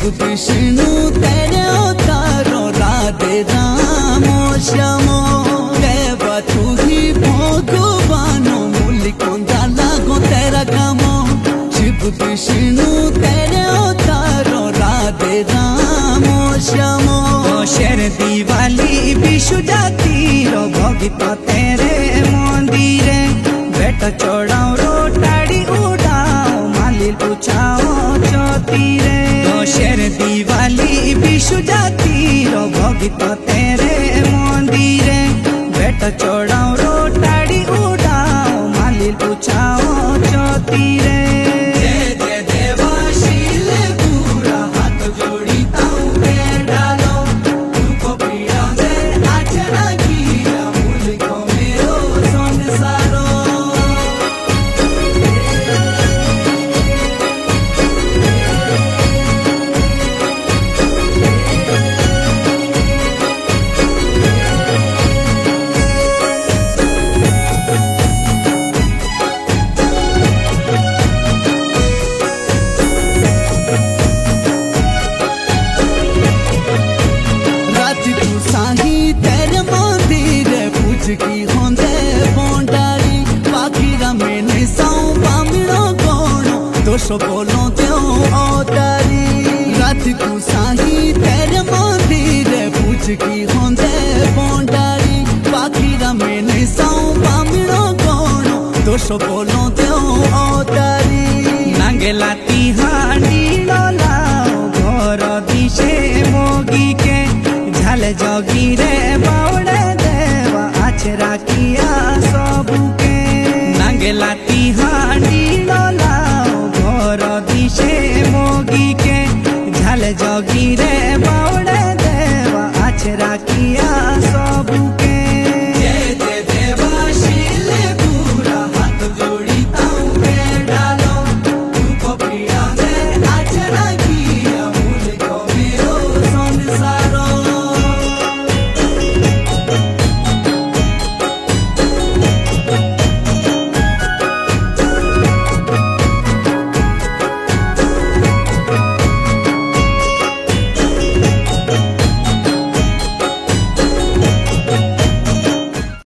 शिव विष्णु तेरे अवतारो राधे रामो श्यामो देवा तू ही भगवानो मुलिकोंदा लागो तेरा कामो शिव विष्णु तेरे अवतारो राधे रामो श्यामो शेर दिवाली विशु जातिर भगित तेरे मंदिरे बेटा चढ़ाओ रोटाड़ी उड़ाओ मालिल पूछाओ चौतीरे शेर दिवाली विशु जातिर भगित तेरे मंदिरे बेटा चढ़ाओ रोटाड़ी उड़ाओ मालिल पूछाओ चौतीरे की होंदे बोंडारी पाखीरा में निसाऊं बामिनो गोणो दोषो बोलो त्यो औतारी रात को साही तेरे मंदिर पूछ की होंदे बोंडारी पाखीरा में निसाऊं बामिनो गोणो दोषो बोलो त्यो औतारी नांगेला तिहानी लोलाओ घर दिशे मोगी के झाल जोगी रे बावड़े आचरा किया सबुके नांगेला तिहानी लोलाओ घर दिशे मोगी के झाल जोगी रे